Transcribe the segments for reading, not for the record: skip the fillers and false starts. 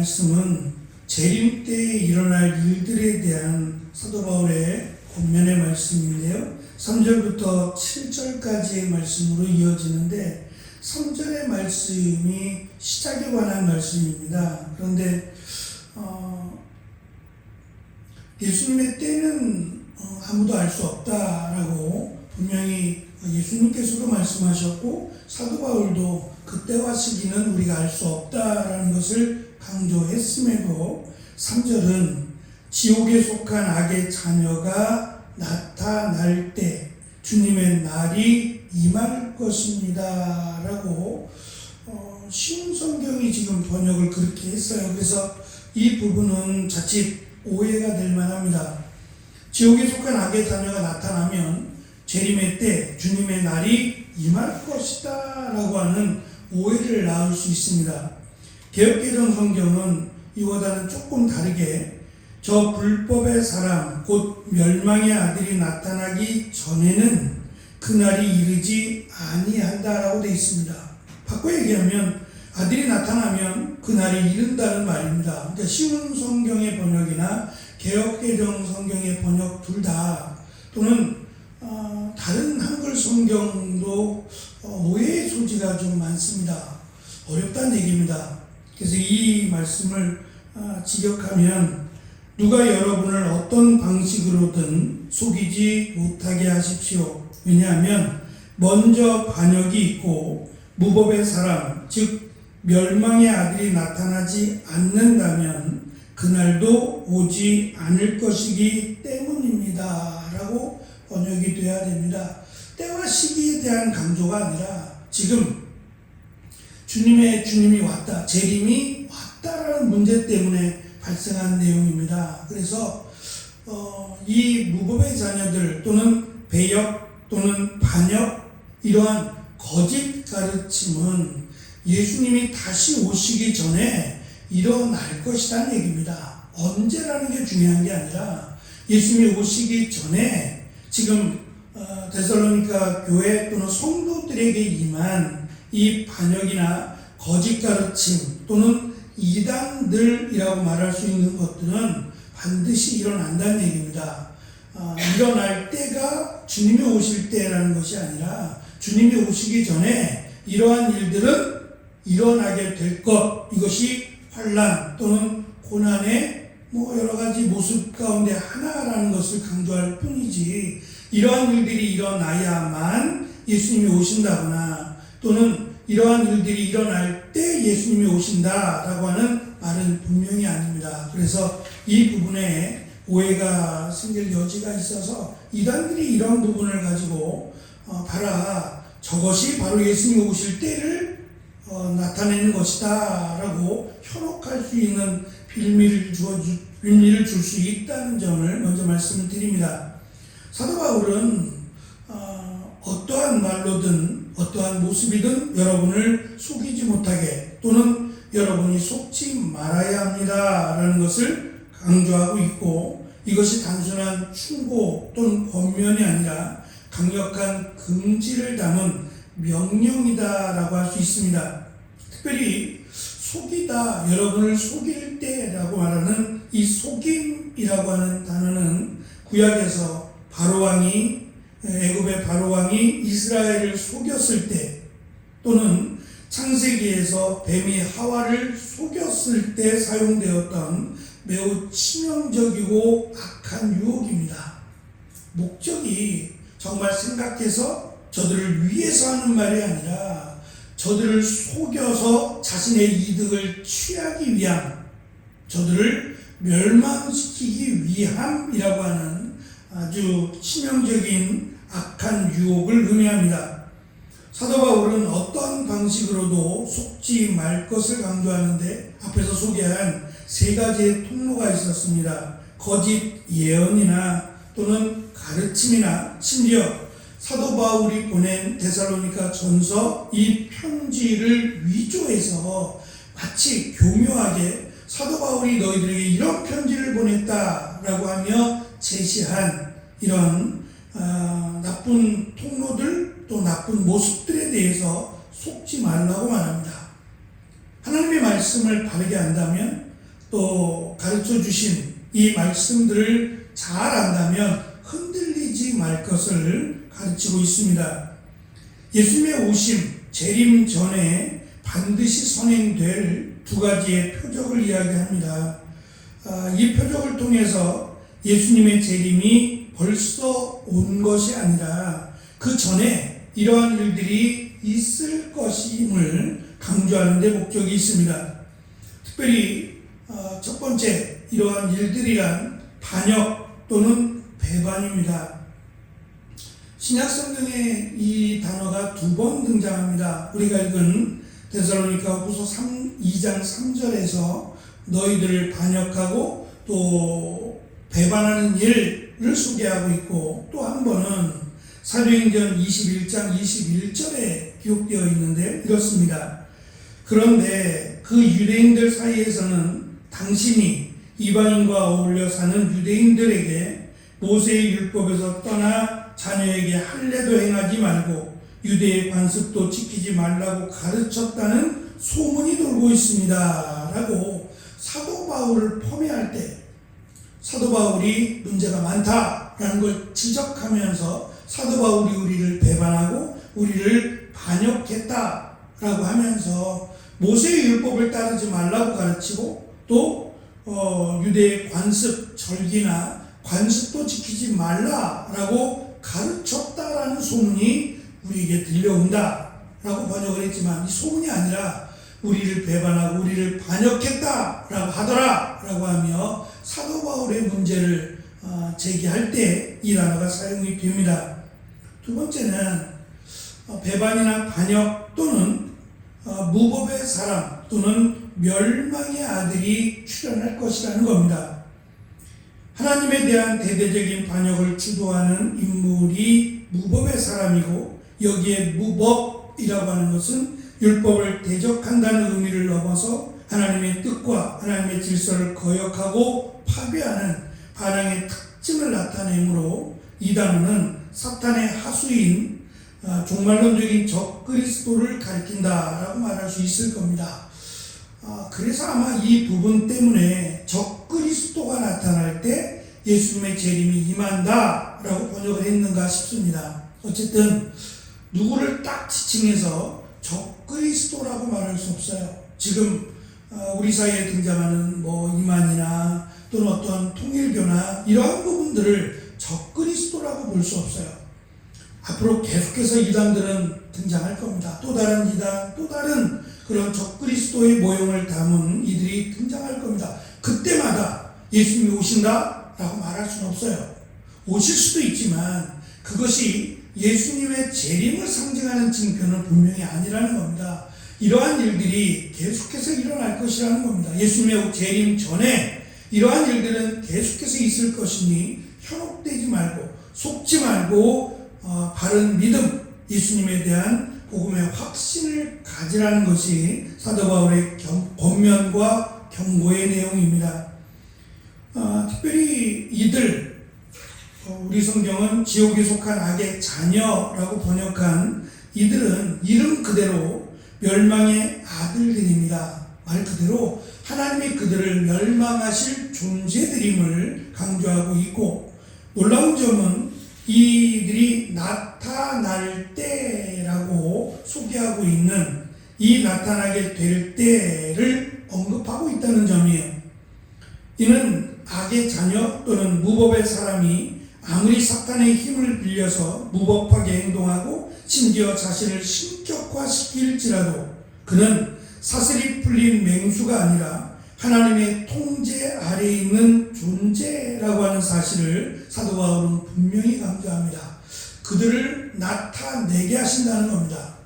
말씀은 재림 때에 일어날 일들에 대한 사도 바울의 권면의 말씀인데요. 3절부터 7절까지의 말씀으로 이어지는데 3절의 말씀이 시작에 관한 말씀입니다. 그런데 예수님의 때는 아무도 알 수 없다라고 분명히 예수님께서도 말씀하셨고 사도 바울도 그때와 시기는 우리가 알 수 없다라는 것을 강조했음에도 3절은 지옥에 속한 악의 자녀가 나타날 때 주님의 날이 임할 것입니다 라고 쉬운 성경이 지금 번역을 그렇게 했어요. 그래서 이 부분은 자칫 오해가 될 만합니다. 지옥에 속한 악의 자녀가 나타나면 재림의 때 주님의 날이 임할 것이다 라고 하는 오해를 낳을 수 있습니다. 개역개정 성경은 이보다는 조금 다르게 저 불법의 사람 곧 멸망의 아들이 나타나기 전에는 그날이 이르지 아니한다라고 되어 있습니다. 바꿔 얘기하면 아들이 나타나면 그날이 이른다는 말입니다. 그러니까 쉬운 성경의 번역이나 개역개정 성경의 번역 둘 다 또는 다른 한글 성경도 오해의 소지가 좀 많습니다. 어렵다는 얘기입니다. 그래서 이 말씀을 직역하면 누가 여러분을 어떤 방식으로든 속이지 못하게 하십시오. 왜냐하면 먼저 반역이 있고 무법의 사람 즉 멸망의 아들이 나타나지 않는다면 그날도 오지 않을 것이기 때문입니다 라고 번역이 돼야 됩니다. 때와 시기에 대한 강조가 아니라 지금 주님이 왔다, 재림이 왔다라는 문제 때문에 발생한 내용입니다. 그래서 이 무법의 자녀들 또는 배역 또는 반역 이러한 거짓 가르침은 예수님이 다시 오시기 전에 일어날 것이라는 얘기입니다. 언제라는 게 중요한 게 아니라 예수님이 오시기 전에 지금 데살로니가 교회 또는 성도들에게 임한 이 반역이나 거짓 가르침 또는 이단들이라고 말할 수 있는 것들은 반드시 일어난다는 얘기입니다. 일어날 때가 주님이 오실 때라는 것이 아니라 주님이 오시기 전에 이러한 일들은 일어나게 될 것, 이것이 환난 또는 고난의 여러 가지 모습 가운데 하나라는 것을 강조할 뿐이지 이러한 일들이 일어나야만 예수님이 오신다거나 또는 이러한 일들이 일어날 때 예수님이 오신다라고 하는 말은 분명히 아닙니다. 그래서 이 부분에 오해가 생길 여지가 있어서 이단들이 이런 부분을 가지고 봐라 저것이 바로 예수님이 오실 때를 나타내는 것이다 라고 현혹할 수 있는 빌미를 줄 수 있다는 점을 먼저 말씀을 드립니다. 사도 바울은 어떠한 말로든 어떠한 모습이든 여러분을 속이지 못하게 또는 여러분이 속지 말아야 합니다 라는 것을 강조하고 있고 이것이 단순한 충고 또는 권면이 아니라 강력한 금지를 담은 명령이다라고 할 수 있습니다. 특별히 속이다, 여러분을 속일 때라고 말하는 이 속임이라고 하는 단어는 구약에서 애굽의 바로왕이 이스라엘을 속였을 때 또는 창세기에서 뱀이 하와를 속였을 때 사용되었던 매우 치명적이고 악한 유혹입니다. 목적이 정말 생각해서 저들을 위해서 하는 말이 아니라 저들을 속여서 자신의 이득을 취하기 위함, 저들을 멸망시키기 위함이라고 하는 아주 치명적인 악한 유혹을 의미합니다. 사도 바울은 어떤 방식으로도 속지 말 것을 강조하는데 앞에서 소개한 세 가지의 통로가 있었습니다. 거짓 예언이나 또는 가르침이나 심지어 사도 바울이 보낸 데살로니가 전서 이 편지를 위조해서 마치 교묘하게 사도 바울이 너희들에게 이런 편지를 보냈다라고 하며 제시한 이런 나쁜 통로들 또 나쁜 모습들에 대해서 속지 말라고 말합니다. 하나님의 말씀을 바르게 안다면 또 가르쳐 주신 이 말씀들을 잘 안다면 흔들리지 말 것을 가르치고 있습니다. 예수님의 오심, 재림 전에 반드시 선행될 두 가지의 표적을 이야기합니다. 이 표적을 통해서 예수님의 재림이 벌써 온 것이 아니라 그 전에 이러한 일들이 있을 것임을 강조하는 데 목적이 있습니다. 특별히 첫 번째 이러한 일들이란 반역 또는 배반입니다. 신약 성경에 이 단어가 두 번 등장합니다. 우리가 읽은 데살로니가 후서 2장 3절에서 너희들을 반역하고 또 배반하는 일을 소개하고 있고, 또 한 번은 사도행전 21장 21절에 기록되어 있는데 이렇습니다. 그런데 그 유대인들 사이에서는 당신이 이방인과 어울려 사는 유대인들에게 모세의 율법에서 떠나 자녀에게 할례도 행하지 말고 유대의 관습도 지키지 말라고 가르쳤다는 소문이 돌고 있습니다. 라고 사도 바울을 폄훼할 때 사도 바울이 문제가 많다라는 걸 지적하면서 사도 바울이 우리를 배반하고 우리를 반역했다라고 하면서 모세의 율법을 따르지 말라고 가르치고 또 유대의 관습, 절기나 관습도 지키지 말라라고 가르쳤다라는 소문이 우리에게 들려온다라고 번역을 했지만, 이 소문이 아니라 우리를 배반하고 우리를 반역했다라고 하더라라고 하며 사도 바울의 문제를 제기할 때 이 단어가 사용이 됩니다. 두 번째는 배반이나 반역 또는 무법의 사람 또는 멸망의 아들이 출현할 것이라는 겁니다. 하나님에 대한 대대적인 반역을 주도하는 인물이 무법의 사람이고, 여기에 무법이라고 하는 것은 율법을 대적한다는 의미를 넘어서 하나님의 뜻과 하나님의 질서를 거역하고 파괴하는 반항의 특징을 나타내므로 이 단어는 사탄의 하수인 종말론적인 적그리스도를 가리킨다라고 말할 수 있을 겁니다. 그래서 아마 이 부분 때문에 적그리스도가 나타날 때 예수님의 재림이 임한다라고 번역을 했는가 싶습니다. 어쨌든 누구를 딱 지칭해서 적그리스도라고 말할 수 없어요. 지금 우리 사이에 등장하는 이만이나 또는 어떤 통일교나 이러한 부분들을 적그리스도라고 볼 수 없어요. 앞으로 계속해서 이단들은 등장할 겁니다. 또 다른 이단, 또 다른 그런 적그리스도의 모형을 담은 이들이 등장할 겁니다. 그때마다 예수님이 오신다라고 말할 수는 없어요. 오실 수도 있지만 그것이 예수님의 재림을 상징하는 징표는 분명히 아니라는 겁니다. 이러한 일들이 계속해서 일어날 것이라는 겁니다. 예수님의 재림 전에 이러한 일들은 계속해서 있을 것이니 현혹되지 말고 속지 말고 바른 믿음, 예수님에 대한 복음의 확신을 가지라는 것이 사도 바울의 권면과 경고의 내용입니다. 특별히 이들, 우리 성경은 지옥에 속한 악의 자녀라고 번역한 이들은 이름 그대로 멸망의 아들들입니다. 말 그대로 하나님이 그들을 멸망하실 존재들임을 강조하고 있고, 놀라운 점은 이들이 나타날 때라고 소개하고 있는 이 나타나게 될 때를 언급하고 있다는 점이에요. 이는 악의 자녀 또는 무법의 사람이 아무리 사탄의 힘을 빌려서 무법하게 행동하고 심지어 자신을 신격화시킬지라도 그는 사슬이 풀린 맹수가 아니라 하나님의 통제 아래에 있는 존재라고 하는 사실을 사도 바울은 분명히 강조합니다. 그들을 나타내게 하신다는 겁니다.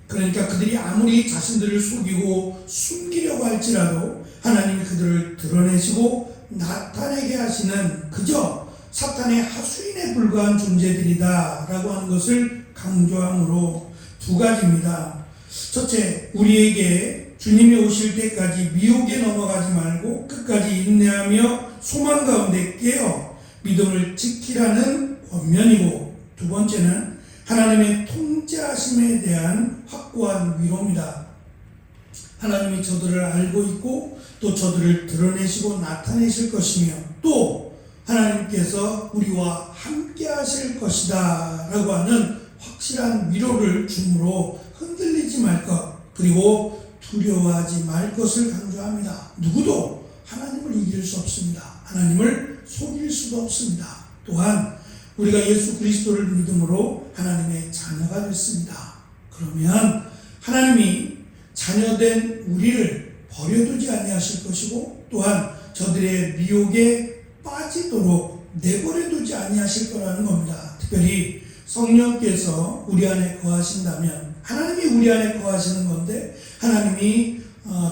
그러니까 그들이 아무리 자신들을 속이고 숨기려고 할지라도 하나님이 그들을 드러내시고 나타내게 하시는 그저 사탄의 하수인에 불과한 존재들이다 라고 하는 것을 강조함으로 두 가지입니다. 첫째, 우리에게 주님이 오실 때까지 미혹에 넘어가지 말고 끝까지 인내하며 소망 가운데 깨어 믿음을 지키라는 권면이고, 두 번째는 하나님의 통제하심에 대한 확고한 위로입니다. 하나님이 저들을 알고 있고 또 저들을 드러내시고 나타내실 것이며 또 하나님께서 우리와 함께 하실 것이다 라고 하는 확실한 위로를 주므로 흔들리지 말 것, 그리고 두려워하지 말 것을 강조합니다. 누구도 하나님을 이길 수 없습니다. 하나님을 속일 수도 없습니다. 또한 우리가 예수 그리스도를 믿음으로 하나님의 자녀가 됐습니다. 그러면 하나님이 자녀된 우리를 버려두지 아니하실 것이고 또한 저들의 미혹에 빠지도록 내버려두지 아니하실 거라는 겁니다. 특별히 성령께서 우리 안에 거하신다면 하나님이 우리 안에 거하시는 건데 하나님이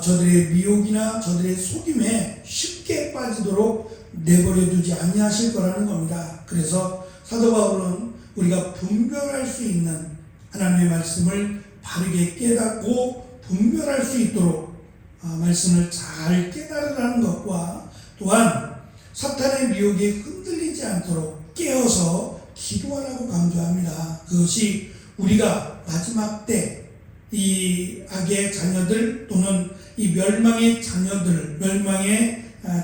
저들의 미혹이나 저들의 속임에 쉽게 빠지도록 내버려두지 아니하실 거라는 겁니다. 그래서 사도 바울은 우리가 분별할 수 있는 하나님의 말씀을 바르게 깨닫고 분별할 수 있도록 말씀을 잘 깨달으라는 것과 또한 사탄의 미혹에 흔들리지 않도록 깨어서 기도하라고 강조합니다. 그것이 우리가 마지막 때 이 악의 자녀들 또는 이 멸망의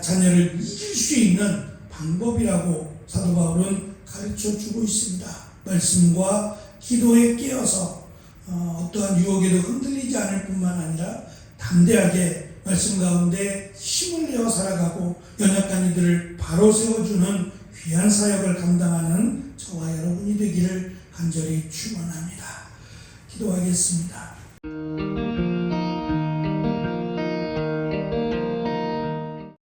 자녀를 이길 수 있는 방법이라고 사도 바울은 가르쳐 주고 있습니다. 말씀과 기도에 깨어서 어떠한 유혹에도 흔들리지 않을 뿐만 아니라 담대하게 말씀 가운데 힘을 내어 살아가고 연약한 이들을 바로 세워주는 귀한 사역을 감당하는 저와 여러분이 되기를 간절히 축원합니다. 기도하겠습니다.